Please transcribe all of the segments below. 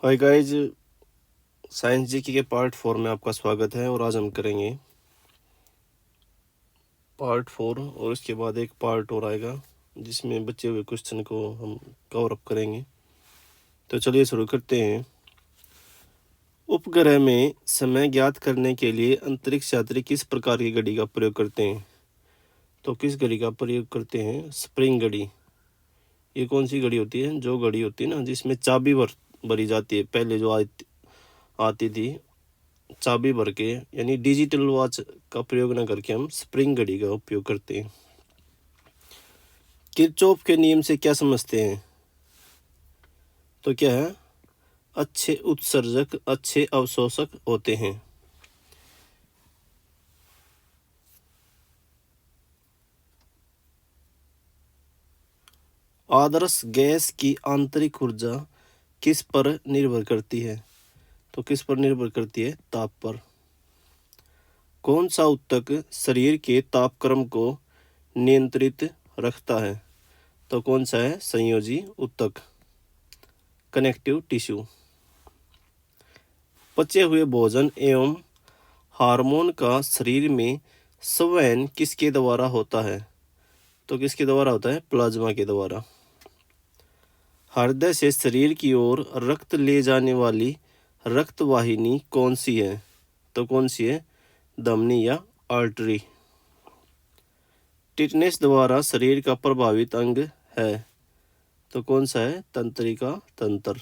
Hi guys, science GK के part 4 में आपका स्वागत है। और आज हम करेंगे पार्ट 4 और उसके बाद एक पार्ट और आएगा जिसमें बचे हुए क्वेश्चन को हम कवर अप करेंगे। तो चलिए शुरू करते हैं। उपग्रह में समय ज्ञात करने के लिए अंतरिक्ष यात्री किस प्रकार की घड़ी का प्रयोग करते हैं? तो किस घड़ी का प्रयोग करते हैं? स्प्रिंग घड़ी। ये कौन सी घड़ी होती है? जो घड़ी होती है ना जिसमें चाबी भरी जाती है, पहले जो आती थी चाबी भर के, यानी डिजिटल वॉच का प्रयोग न करके हम स्प्रिंग घड़ी का उपयोग करते हैं। किरचॉफ के नियम से क्या समझते हैं? तो क्या है? अच्छे उत्सर्जक अच्छे अवशोषक होते हैं। आदर्श गैस की आंतरिक ऊर्जा किस पर निर्भर करती है? तो किस पर निर्भर करती है? ताप पर। कौन सा ऊतक शरीर के तापक्रम को नियंत्रित रखता है? तो कौन सा है? संयोजी ऊतक, कनेक्टिव टिश्यू। पचे हुए भोजन एवं हार्मोन का शरीर में संवहन किसके द्वारा होता है? तो किसके द्वारा होता है? प्लाज्मा के द्वारा। हृदय से शरीर की ओर रक्त ले जाने वाली रक्त वाहिनी कौन सी है? तो कौन सी है? धमनी या आर्टरी। टिटनेस द्वारा शरीर का प्रभावित अंग है? तो कौन सा है? तंत्रिका तंत्र।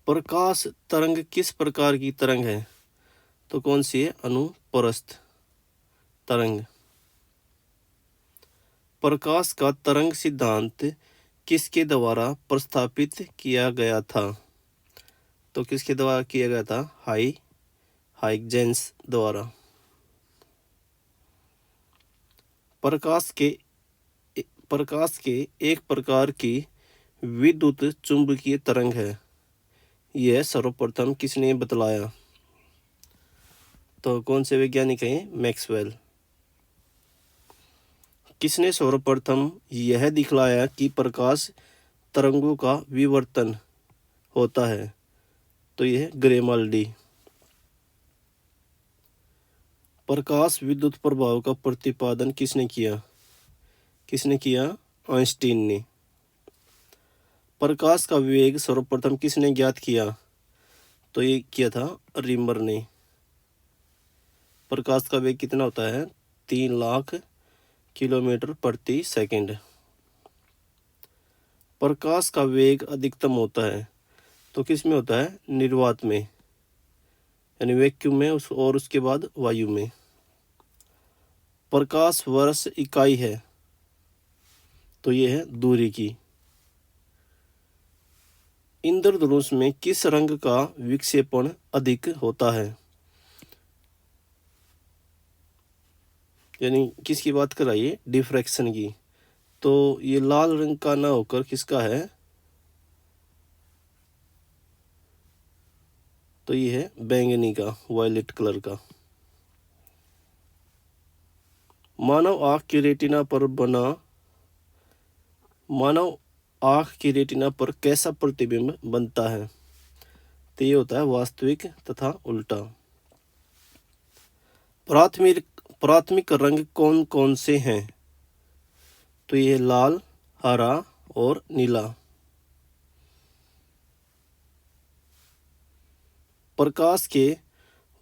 प्रकाश तरंग किस प्रकार की तरंग है? तो कौन सी है? अनुप्रस्थ तरंग। प्रकाश का तरंग सिद्धांत किसके द्वारा प्रस्तावित किया गया था? तो किसके द्वारा किया गया था? हाइजेंस द्वारा। प्रकाश के प्रकाश के एक प्रकार की विद्युत चुंबकीय तरंग है। यह सर्वप्रथम किसने बतलाया? तो कौन से वैज्ञानिक हैं? मैक्सवेल। किसने सर्वप्रथम यह दिखलाया कि प्रकाश तरंगों का विवर्तन होता है? तो यह ग्रेमाल्डी। प्रकाश विद्युत प्रभाव का प्रतिपादन किसने किया? किसने किया? आइंस्टीन ने। प्रकाश का वेग सर्वप्रथम किसने ज्ञात किया? तो ये किया था रिमर ने। प्रकाश का वेग कितना होता है? 3 लाख किलोमीटर प्रति सेकंड। प्रकाश का वेग अधिकतम होता है तो किस में होता है? निर्वात में, यानी वैक्यूम में, और उसके बाद वायु में। प्रकाश वर्ष इकाई है तो ये है दूरी की। इंद्रधनुष में किस रंग का विक्षेपण अधिक होता है? यानी किसकी बात कराइए? डिफ्रैक्शन की। तो ये लाल रंग का ना होकर किसका है? तो ये है बैंगनी का, वायलेट कलर का। मानव आँख की रेटिना पर बना मानव आँख की रेटिना पर कैसा प्रतिबिंब बनता है? तो ये होता है वास्तविक तथा उल्टा। प्राथमिक प्राथमिक रंग कौन कौन से हैं? तो ये लाल, हरा और नीला। प्रकाश के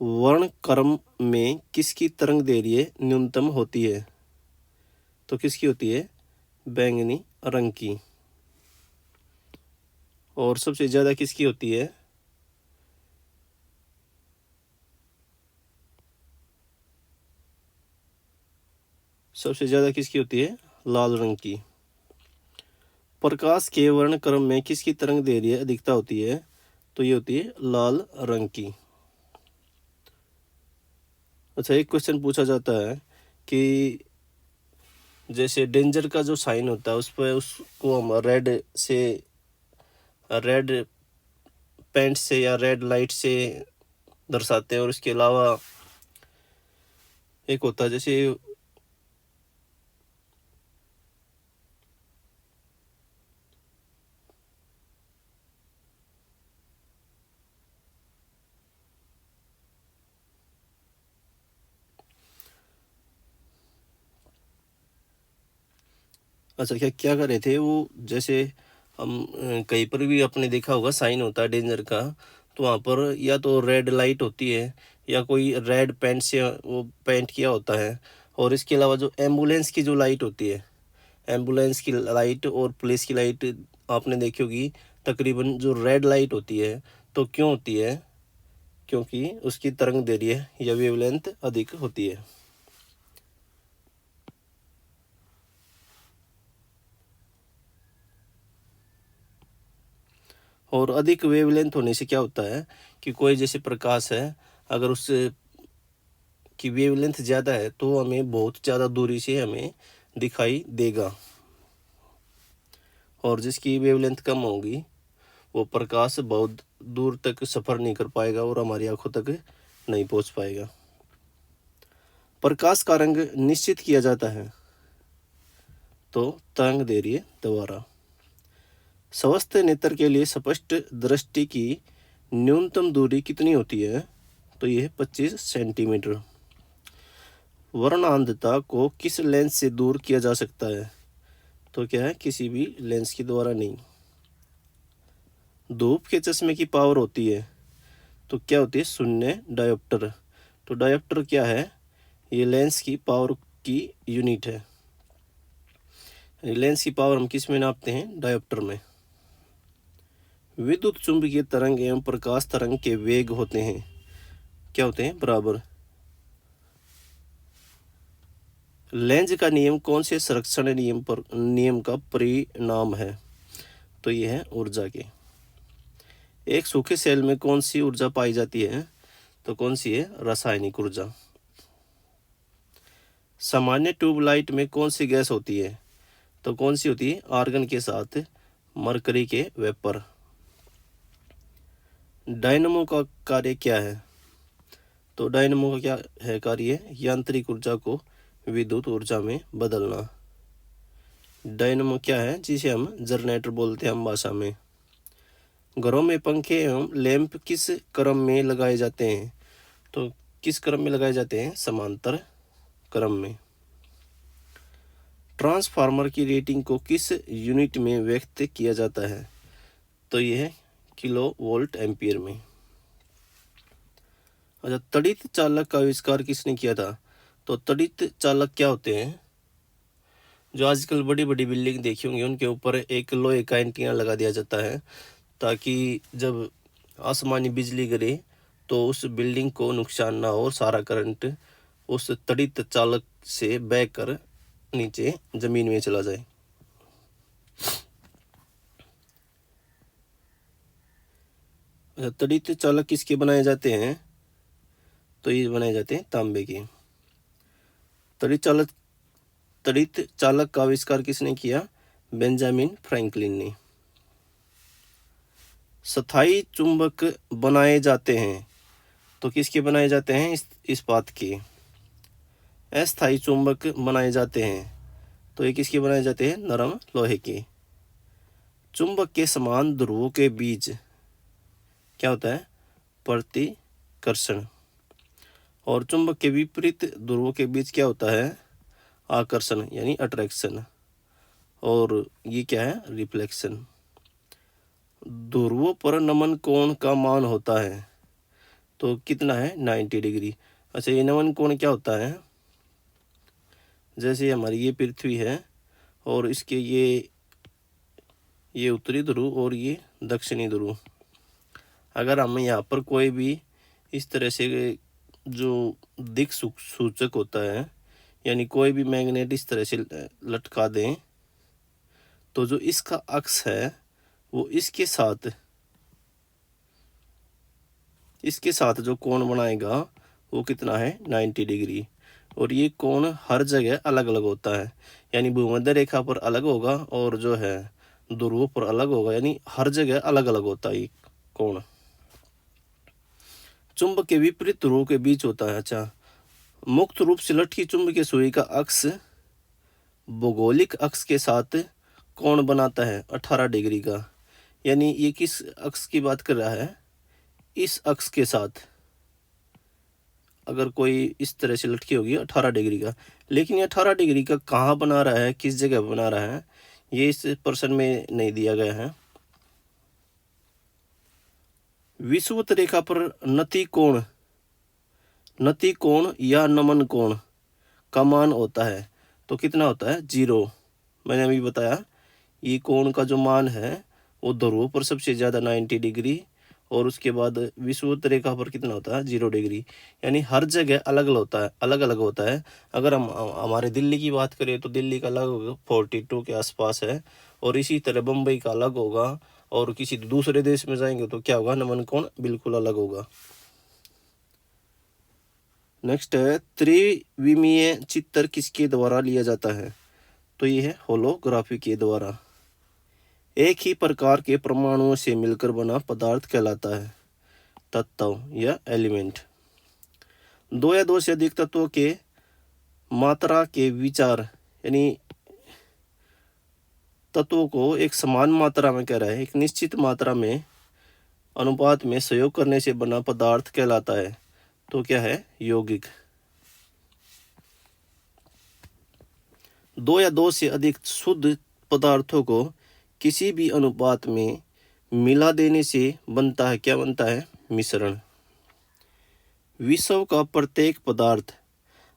वर्णक्रम में किसकी तरंग दैर्घ्य न्यूनतम होती है? तो किसकी होती है? बैंगनी रंग की। और सबसे ज्यादा किसकी होती है? सबसे ज्यादा किसकी होती है? लाल रंग की। प्रकाश के वर्णक्रम में किसकी तरंग दैर्घ्य अधिकता होती है? तो ये होती है लाल रंग की। अच्छा, एक क्वेश्चन पूछा जाता है कि जैसे डेंजर का जो साइन होता है उस पर उसको हम रेड पेंट से या रेड लाइट से दर्शाते हैं, और इसके अलावा एक होता है जैसे अच्छा, क्या क्या कर रहे थे वो, जैसे हम कहीं पर भी आपने देखा होगा साइन होता है डेंजर का, तो वहाँ पर या तो रेड लाइट होती है या कोई रेड पेंट से वो पेंट किया होता है। और इसके अलावा जो एम्बुलेंस की जो लाइट होती है, एम्बुलेंस की लाइट और पुलिस की लाइट आपने देखी होगी, तकरीबन जो रेड लाइट होती है, तो क्यों होती है? क्योंकि उसकी तरंग दैर्घ्य या वेवलेंथ अधिक होती है। और अधिक वेवलेंथ होने से क्या होता है कि कोई जैसे प्रकाश है, अगर उस की वेवलेंथ ज़्यादा है तो हमें बहुत ज़्यादा दूरी से हमें दिखाई देगा, और जिसकी वेवलेंथ कम होगी वो प्रकाश बहुत दूर तक सफ़र नहीं कर पाएगा और हमारी आंखों तक नहीं पहुंच पाएगा। प्रकाश का रंग निश्चित किया जाता है तो तरंग दैर्घ्य द्वारा। स्वस्थ नेत्र के लिए स्पष्ट दृष्टि की न्यूनतम दूरी कितनी होती है? तो यह 25 सेंटीमीटर। वर्णआंधता को किस लेंस से दूर किया जा सकता है? तो क्या है, किसी भी लेंस के द्वारा नहीं। धूप के चश्मे की पावर होती है तो क्या होती है? शून्य डायोप्टर। तो डायोप्टर क्या है? ये लेंस की पावर की यूनिट है। लेंस की पावर हम किस में नापते हैं? डायोप्टर में। विद्युत चुंबकीय तरंग एवं प्रकाश तरंग के वेग होते हैं, क्या होते हैं? बराबर। लेंज का नियम कौन से संरक्षण नियम का परिणाम है? तो ये है ऊर्जा के। एक सूखे सेल में कौन सी ऊर्जा पाई जाती है? तो कौन सी है? रासायनिक ऊर्जा। सामान्य ट्यूबलाइट में कौन सी गैस होती है? तो कौन सी होती है? आर्गन के साथ मरकरी के वेपर। डायनमो का कार्य क्या है? तो डायनमो का क्या है कार्य? यांत्रिक ऊर्जा को विद्युत ऊर्जा में बदलना। डायनमो क्या है? जिसे हम जनरेटर बोलते हैं हम भाषा में। घरों में पंखे एवं लैंप किस क्रम में लगाए जाते हैं? तो किस क्रम में लगाए जाते हैं? समांतर क्रम में। ट्रांसफार्मर की रेटिंग को किस यूनिट में व्यक्त किया जाता है? तो यह है किलो वोल्ट एम्पियर में। अच्छा, तड़ित चालक का आविष्कार किसने किया था? तो तड़ित चालक क्या होते हैं? जो आजकल बड़ी बड़ी बिल्डिंग देखी होंगी उनके ऊपर एक लोहे का एंटीना लगा दिया जाता है ताकि जब आसमानी बिजली गिरे तो उस बिल्डिंग को नुकसान ना हो और सारा करंट उस तड़ित चालक से बह कर नीचे जमीन में चला जाए। तड़ित चालक किसके बनाए जाते हैं? तो ये बनाए जाते हैं तांबे के। तड़ित चालक का आविष्कार किसने किया? बेंजामिन फ्रैंकलिन ने। स्थायी चुंबक बनाए जाते हैं तो किसके बनाए जाते हैं? इस्पात के। अस्थायी चुंबक बनाए जाते हैं तो ये किसके बनाए जाते हैं? नरम लोहे के। चुंबक के समान ध्रुवों के बीच क्या होता है? प्रतिकर्षण। और चुंबक के विपरीत ध्रुवों के बीच क्या होता है? आकर्षण यानी अट्रैक्शन। और ये क्या है? रिफ्लेक्शन। ध्रुवों पर नमन कोण का मान होता है तो कितना है? 90 डिग्री। अच्छा, ये नमन कोण क्या होता है? जैसे हमारी ये पृथ्वी है और इसके ये उत्तरी ध्रुव और ये दक्षिणी ध्रुव, अगर हम यहाँ पर कोई भी इस तरह से जो दिक् सूचक होता है यानी कोई भी मैग्नेट इस तरह से लटका दें तो जो इसका अक्ष है वो इसके साथ जो कोण बनाएगा वो कितना है? 90 डिग्री। और ये कोण हर जगह अलग अलग होता है, यानी भूमध्य रेखा पर अलग होगा और जो है ध्रुव पर अलग होगा, यानी हर जगह अलग अलग होता है ये कोण। चुंबक के विपरीत ध्रुव के बीच होता है। अच्छा, मुक्त रूप से लटकी चुंबकीय सुई का अक्ष भौगोलिक अक्ष के साथ कोण बनाता है 18 डिग्री का। यानी ये किस अक्ष की बात कर रहा है? इस अक्ष के साथ अगर कोई इस तरह से लटकी होगी 18 डिग्री का, लेकिन ये 18 डिग्री का कहाँ बना रहा है, किस जगह बना रहा है? ये इस प्रश्न में नहीं दिया गया है। विषुवत रेखा पर नति कोण या नमन कोण का मान होता है तो कितना होता है? 0। मैंने अभी बताया ये कोण का जो मान है वो ध्रुव पर सबसे ज़्यादा 90 डिग्री और उसके बाद विषुवत रेखा पर कितना होता है? 0 डिग्री। यानी हर जगह अलग अलग होता है। अगर हम हमारे दिल्ली की बात करें तो दिल्ली का लगभग 42 के आसपास है और इसी तरह बम्बई का अलग होगा और किसी दूसरे देश में जाएंगे तो क्या होगा? नमन कोण बिल्कुल अलग होगा। नेक्स्ट है त्रिविमीय चित्र किसके द्वारा लिया जाता है? तो ये है होलोग्राफी के द्वारा। एक ही प्रकार के परमाणुओं से मिलकर बना पदार्थ कहलाता है तत्व या एलिमेंट। 2 या 2 से अधिक तत्वों के मात्रा के विचार यानी तत्वों को एक समान मात्रा में कह रहा है, एक निश्चित मात्रा में अनुपात में सहयोग करने से बना पदार्थ कहलाता है तो क्या है? यौगिक। 2 या 2 से अधिक शुद्ध पदार्थों को किसी भी अनुपात में मिला देने से बनता है, क्या बनता है? मिश्रण। विश्व का प्रत्येक पदार्थ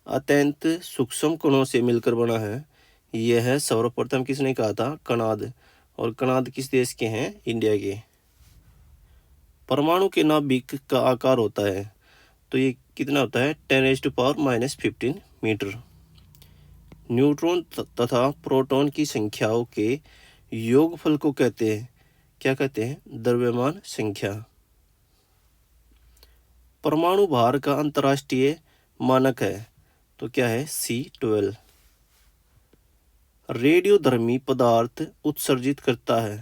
अत्यंत सूक्ष्म कणों से मिलकर बना है। यह है सर्वप्रथम किसने कहा था? कणाद। और कणाद किस देश के हैं? इंडिया के। परमाणु के नाभिक का आकार होता है तो ये कितना होता है? 10⁻⁻15 मीटर। न्यूट्रॉन तथा प्रोटॉन की संख्याओं के योगफल को कहते हैं, क्या कहते हैं? द्रव्यमान संख्या। परमाणु भार का अंतर्राष्ट्रीय मानक है तो क्या है? C12। रेडियोधर्मी पदार्थ उत्सर्जित करता है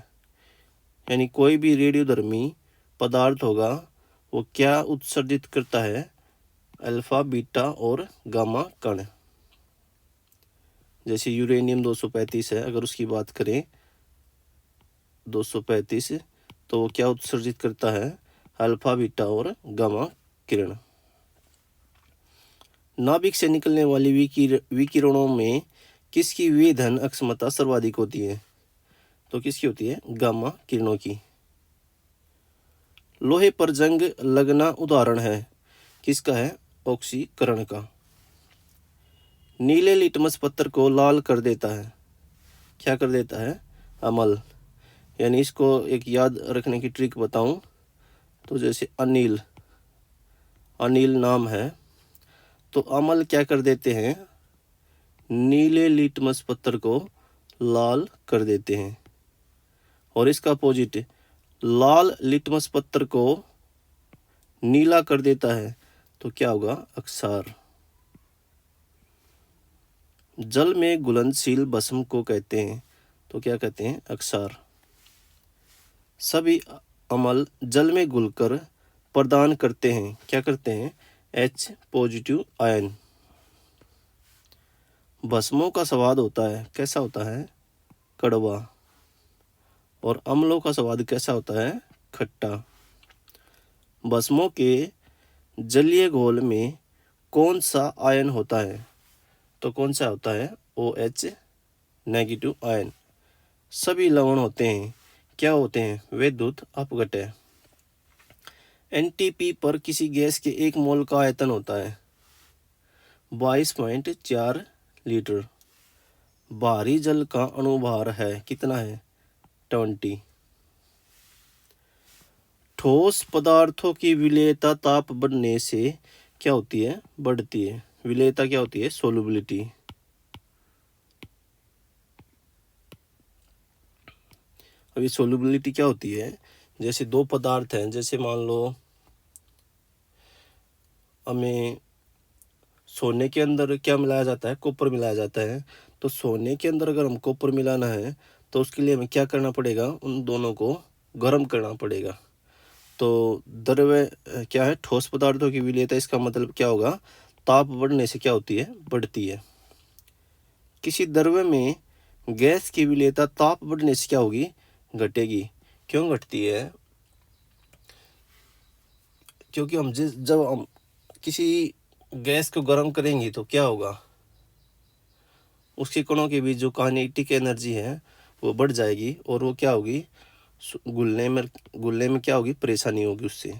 यानी कोई भी रेडियोधर्मी पदार्थ होगा वो क्या उत्सर्जित करता है? अल्फा, बीटा और गामा कण। जैसे यूरेनियम 235 है, अगर उसकी बात करें 235 तो वो क्या उत्सर्जित करता है? अल्फा, बीटा और गामा किरण। नाभिक से निकलने वाली विकिरणों में किसकी विभेदन अक्षमता सर्वाधिक होती है? तो किसकी होती है? गामा किरणों की। लोहे पर जंग लगना उदाहरण है किसका है? ऑक्सीकरण का। नीले लिटमस पत्थर को लाल कर देता है, क्या कर देता है? अम्ल। यानी इसको एक याद रखने की ट्रिक बताऊं तो जैसे अनिल नाम है तो अम्ल क्या कर देते हैं? नीले लिटमस पत्थर को लाल कर देते हैं। और इसका अपोजिट लाल लिटमस पत्थर को नीला कर देता है तो क्या होगा? अक्षार। जल में घुलनशील भस्म को कहते हैं तो क्या कहते हैं? अक्षार। सभी अम्ल जल में घुलकर प्रदान करते हैं, क्या करते हैं? H+ ion. भस्मों का स्वाद होता है, कैसा होता है? कड़वा। और अम्लों का स्वाद कैसा होता है? खट्टा। भस्मों के जलीय घोल में कौन सा आयन होता है? तो कौन सा होता है? OH- ion. सभी लवण होते हैं, क्या होते हैं? विद्युत अपघट्य। NTP पर किसी गैस के 1 मोल का आयतन होता है 22.4 लीटर। भारी जल का अणुभार है कितना है? 20। ठोस पदार्थों की विलेयता ताप बढ़ने से क्या होती है? बढ़ती है। विलेयता क्या होती है? सोलुबिलिटी। अभी सोलुबिलिटी क्या होती है? जैसे 2 पदार्थ हैं, जैसे मान लो हमें सोने के अंदर क्या मिलाया जाता है? कॉपर मिलाया जाता है। तो सोने के अंदर अगर हम कॉपर मिलाना है तो उसके लिए हमें क्या करना पड़ेगा? उन दोनों को गर्म करना पड़ेगा। तो द्रव्य क्या है? ठोस पदार्थों की विलेयता, इसका मतलब क्या होगा? ताप बढ़ने से क्या होती है? बढ़ती है। किसी द्रव्य में गैस की विलेयता ताप बढ़ने से क्या होगी? घटेगी। क्यों घटती है? क्योंकि जब हम किसी गैस को गर्म करेंगे तो क्या होगा? उसके कणों के बीच जो काइनेटिक एनर्जी है वो बढ़ जाएगी और वो क्या होगी, घुलने में क्या होगी, परेशानी होगी उससे।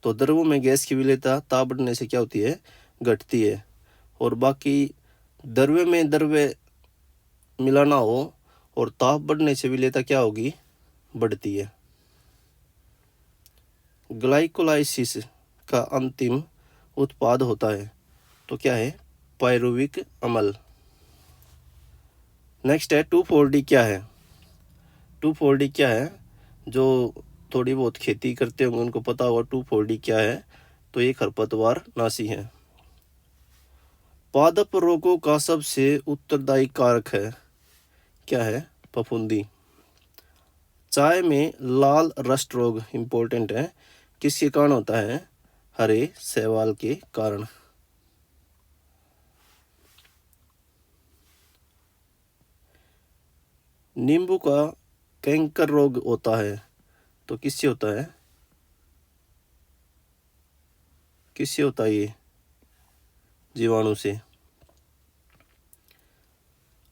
तो द्रव में गैस की विलेयता ताप बढ़ने से क्या होती है, घटती है। और बाकी द्रव्य में द्रव्य मिलाना हो और ताप बढ़ने से विलेयता क्या होगी, बढ़ती है। ग्लाइकोलाइसिस का अंतिम उत्पाद होता है तो क्या है, पायरुविक अम्ल। नेक्स्ट है 2,4-D क्या है। 2,4-D क्या है, जो थोड़ी बहुत खेती करते होंगे उनको पता होगा 2,4-D क्या है। तो ये खरपतवार नाशी है। पादप रोगों का सबसे उत्तरदायी कारक है, क्या है, फफूंदी। चाय में लाल रस्ट रोग इंपॉर्टेंट है, किसके कारण होता है, हरे शैवाल के कारण। नींबू का कैंकर रोग होता है तो किससे होता है, किससे होता है ये, जीवाणु से।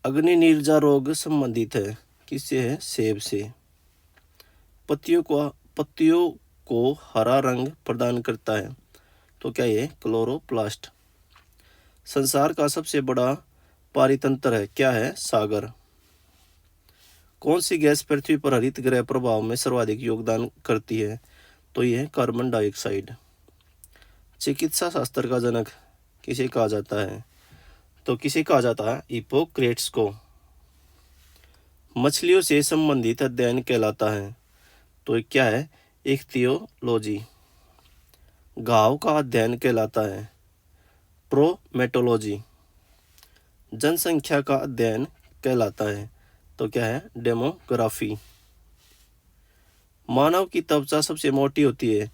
अग्नि नीरजा रोग संबंधित है, किससे है, सेब से। पत्तियों को हरा रंग प्रदान करता है तो क्या ये, क्लोरोप्लास्ट। संसार का सबसे बड़ा पारितंत्र है, क्या है, सागर। कौन सी गैस पृथ्वी पर हरित गृह प्रभाव में सर्वाधिक योगदान करती है तो यह कार्बन डाइऑक्साइड। चिकित्सा शास्त्र का जनक किसे कहा जाता है तो किसे कहा जाता है, हिप्पोक्रेट्स को। मछलियों से संबंधित अध्ययन कहलाता है तो ये क्या है, इख्तियोलॉजी। घाव का अध्ययन कहलाता है, ट्रोमेटोलॉजी। जनसंख्या का अध्ययन कहलाता है तो क्या है, डेमोग्राफी। मानव की त्वचा सबसे मोटी होती है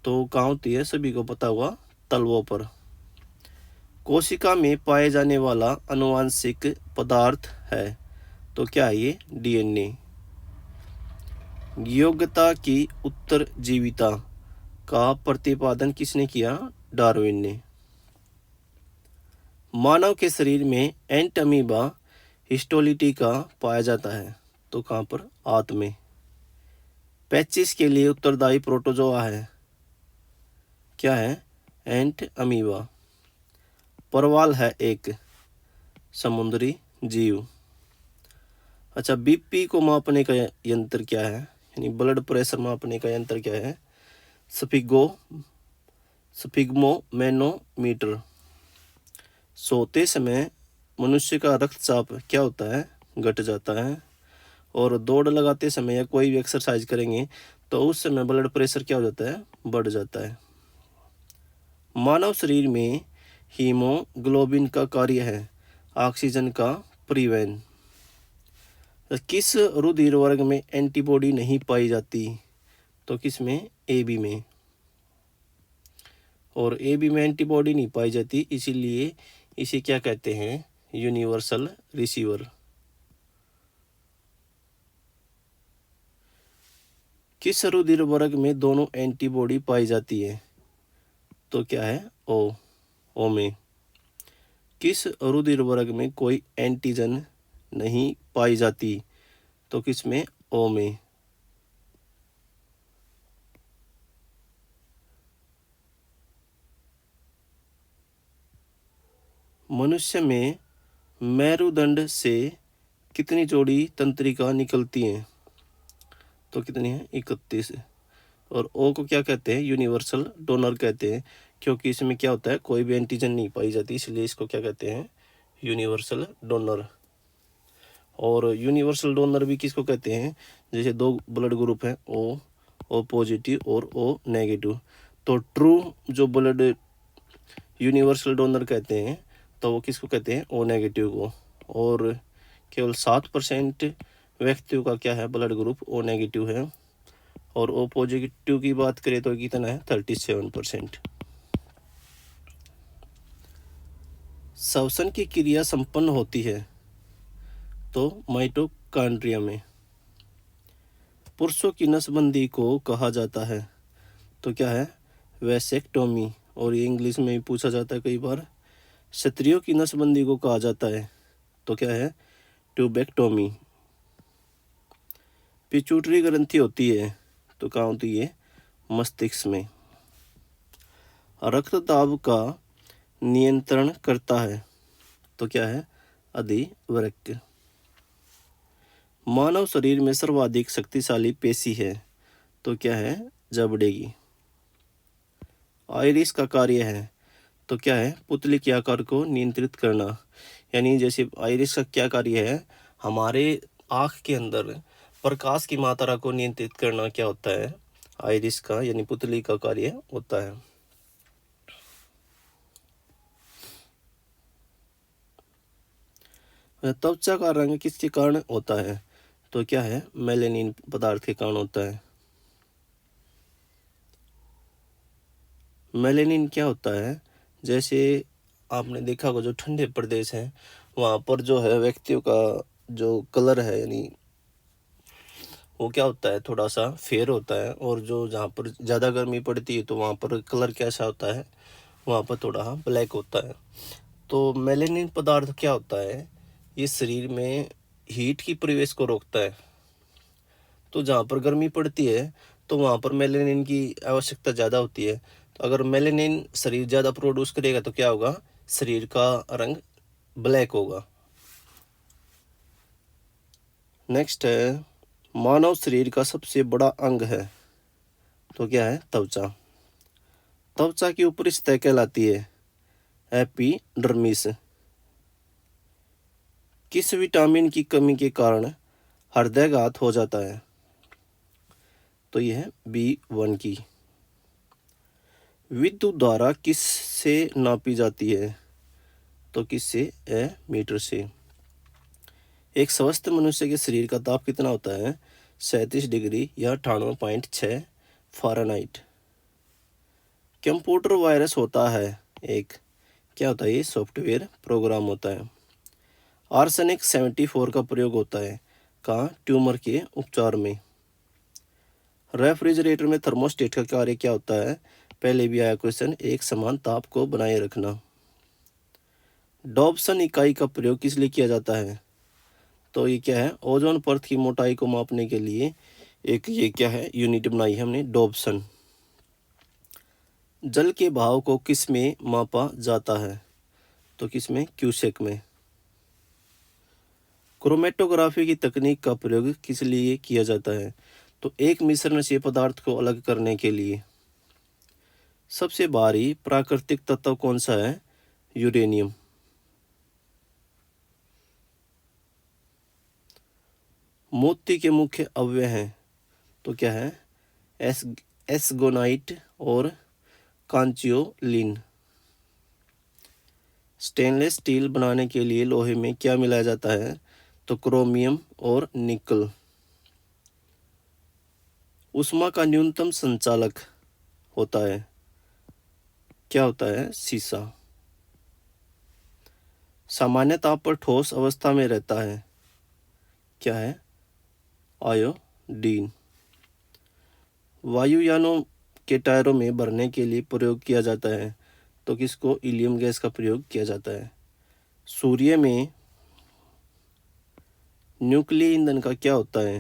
तो कहाँ होती है, सभी को पता हुआ, तलवों पर। कोशिका में पाए जाने वाला आनुवांशिक पदार्थ है तो क्या है ये, डीएनए। योग्यता की उत्तरजीविता का प्रतिपादन किसने किया, डार्विन ने। मानव के शरीर में एंट अमीबा हिस्टोलिटिका पाया जाता है तो कहाँ पर, आंत में। पैचिस के लिए उत्तरदायी प्रोटोजोआ है, क्या है, एंट अमीबा। परवाल है एक समुद्री जीव। अच्छा, बीपी को मापने का यंत्र क्या है, यानी ब्लड प्रेशर मापने का यंत्र क्या है, स्फिग्मोमेनोमीटर। सोते समय मनुष्य का रक्तचाप क्या होता है, घट जाता है। और दौड़ लगाते समय या कोई भी एक्सरसाइज करेंगे तो उस समय ब्लड प्रेशर क्या हो जाता है, बढ़ जाता है। मानव शरीर में हीमोग्लोबिन का कार्य है ऑक्सीजन का परिवहन। किस रुधिर वर्ग में एंटीबॉडी नहीं पाई जाती तो किसमें, AB में। और AB में एंटीबॉडी नहीं पाई जाती, इसीलिए इसे क्या कहते हैं, यूनिवर्सल रिसीवर। किस रुधिर वर्ग में दोनों एंटीबॉडी पाई जाती है तो क्या है, O में। किस रुधिर वर्ग में कोई एंटीजन नहीं पाई जाती तो किसमें, O में। मनुष्य में मेरुदंड से कितनी जोड़ी तंत्रिका निकलती हैं तो कितनी है, 31। और O को क्या कहते हैं, यूनिवर्सल डोनर कहते हैं, क्योंकि इसमें क्या होता है, कोई भी एंटीजन नहीं पाई जाती, इसलिए इसको क्या कहते हैं, यूनिवर्सल डोनर। और यूनिवर्सल डोनर भी किसको कहते हैं, जैसे दो ब्लड ग्रुप हैं, O पॉजिटिव और O नेगेटिव, तो ट्रू जो ब्लड यूनिवर्सल डोनर कहते हैं तो वो किसको कहते हैं, O नेगेटिव को। और केवल 7% व्यक्तियों का क्या है, ब्लड ग्रुप O नेगेटिव है। और O पॉजिटिव की बात करें तो कितना है, 37%। श्वसन की क्रिया संपन्न होती है तो माइटोकॉन्ड्रिया में। पुरुषों की नसबंदी को कहा जाता है तो क्या है, वैसेक्टोमी। और ये इंग्लिश में भी पूछा जाता है कई बार। स्त्रियों की नसबंदी को कहा जाता है तो क्या है, ट्यूबेक्टोमी। पिट्यूटरी ग्रंथि होती है तो कहाँ होती है? मस्तिष्क में। रक्तदाब का नियंत्रण करता है तो क्या है? अधिवृक्क। मानव शरीर में सर्वाधिक शक्तिशाली पेशी है तो क्या है? जबड़े की। आइरिस का कार्य है तो क्या है? पुतली के आकार को नियंत्रित करना। यानी जैसे आइरिस का क्या कार्य है? हमारे आँख के अंदर प्रकाश की मात्रा को नियंत्रित करना क्या होता है? आइरिस का यानी पुतली का कार्य होता है। त्वचा का रंग किसके कारण होता है तो क्या है? मेलेनिन पदार्थ के कारण होता है। मेलेनिन क्या होता है? जैसे आपने देखा होगा जो ठंडे प्रदेश हैं वहाँ पर जो है व्यक्तियों का जो कलर है यानी वो क्या होता है? थोड़ा सा फेयर होता है। और जो जहाँ पर ज़्यादा गर्मी पड़ती है तो वहाँ पर कलर कैसा होता है? वहाँ पर थोड़ा ब्लैक होता है। तो मेलेनिन पदार्थ क्या होता है? ये शरीर में हीट की प्रवेश को रोकता है। तो जहाँ पर गर्मी पड़ती है तो वहाँ पर मेलेनिन की आवश्यकता ज़्यादा होती है। तो अगर मेलेनिन शरीर ज़्यादा प्रोड्यूस करेगा तो क्या होगा? शरीर का रंग ब्लैक होगा। नेक्स्ट है, मानव शरीर का सबसे बड़ा अंग है तो क्या है? त्वचा। त्वचा की ऊपरी सतह कहलाती है एपिडर्मिस। किस विटामिन की कमी के कारण हृदयघात हो जाता है तो यह है B1 की। विद्युत धारा किस से नापी जाती है तो किससे? मीटर से। एक स्वस्थ मनुष्य के शरीर का ताप कितना होता है? 37 डिग्री या 98.6 फ़ारेनहाइट। कंप्यूटर वायरस होता है एक, क्या होता है? ये सॉफ्टवेयर प्रोग्राम होता है। आर्सेनिक 74 का प्रयोग होता है कहाँ? ट्यूमर के उपचार में। रेफ्रिजरेटर में थर्मोस्टेट का कार्य क्या होता है? पहले भी आया क्वेश्चन, एक समान ताप को बनाए रखना। डॉप्सन इकाई का प्रयोग किस लिए किया जाता है तो ये क्या है? ओजोन परत की मोटाई को मापने के लिए एक ये क्या है? यूनिट बनाई है हमने, डॉप्सन। जल के बहाव को किस में मापा जाता है तो किस में? क्यूसेक में। क्रोमेटोग्राफी की तकनीक का प्रयोग किस लिए किया जाता है तो एक मिश्रण से पदार्थ को अलग करने के लिए। सबसे भारी प्राकृतिक तत्व कौन सा है? यूरेनियम। मोती के मुख्य अवयव हैं तो क्या है? एस्गोनाइट और कांचियोलिन। स्टेनलेस स्टील बनाने के लिए लोहे में क्या मिलाया जाता है तो क्रोमियम और निकल। ऊष्मा का न्यूनतम संचालक होता है, क्या होता है? शीशा। सामान्य ताप पर ठोस अवस्था में रहता है, क्या है? आयोडीन। वायुयानों के टायरों में भरने के लिए प्रयोग किया जाता है तो किसको? हीलियम गैस का प्रयोग किया जाता है। सूर्य में न्यूक्लियर ईंधन का क्या होता है?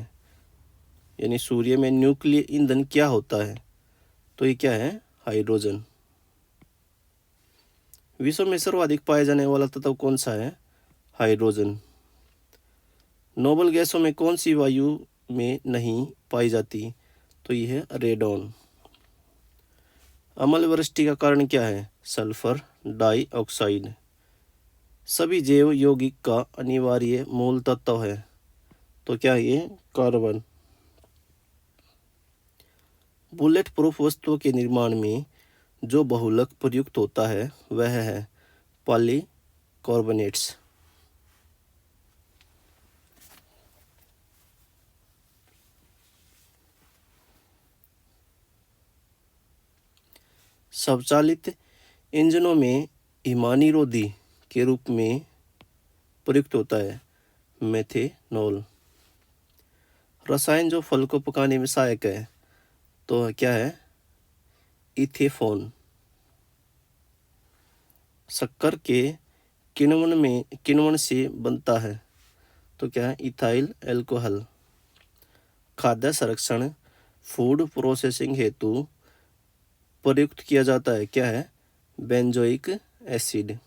यानी सूर्य में न्यूक्लियर ईंधन क्या होता है तो ये क्या है? हाइड्रोजन। विश्व में सर्वाधिक पाए जाने वाला तत्व कौन सा है? हाइड्रोजन। नोबल गैसों में कौन सी वायु में नहीं पाई जाती तो यह है रेडॉन। अम्ल वृष्टि का कारण क्या है? Sulphur dioxide. सभी जैव यौगिक का अनिवार्य मूल तत्व है तो क्या ये? कार्बन। बुलेट प्रूफ वस्तुओं के निर्माण में जो बहुलक प्रयुक्त होता है वह है पॉलीकार्बोनेट्स। स्वचालित इंजनों में ईंधन के रूप में प्रयुक्त होता है मेथेनॉल। रसायन जो फल को पकाने में सहायक है तो क्या है? इथेनॉल। शक्कर के किण्वन से बनता है तो क्या है, इथाइल एल्कोहल। खाद्य संरक्षण फूड प्रोसेसिंग हेतु प्रयुक्त किया जाता है, क्या है, बेंजोइक एसिड।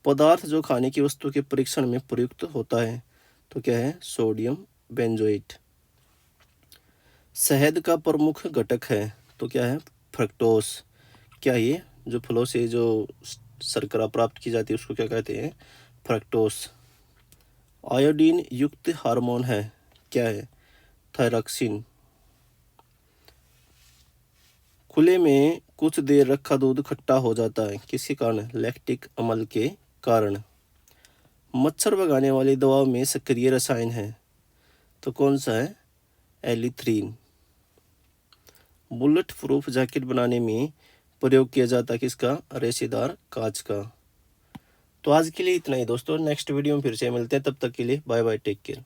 पदार्थ जो खाने की वस्तु के परीक्षण में प्रयुक्त होता है, तो क्या है, सोडियम बेंजोएट। शहद का प्रमुख घटक है, तो क्या है, फ्रक्टोस। क्या ये जो फलों से जो शर्करा प्राप्त की जाती है उसको क्या कहते हैं, फ्रक्टोस। आयोडीन युक्त हार्मोन है, क्या है, थायरॉक्सिन। खुले में कुछ देर रखा दूध खट्टा हो जाता है, किसके कारण, लैक्टिक अम्ल के कारण। मच्छर भगाने वाली दवाओं में सक्रिय रसायन है, तो कौन सा है, एलिथ्रीन। बुलेट प्रूफ जैकेट बनाने में प्रयोग किया जाता है किसका, रेशेदार कांच का। तो आज के लिए इतना ही दोस्तों, नेक्स्ट वीडियो में फिर से मिलते हैं, तब तक के लिए बाय बाय, टेक केयर।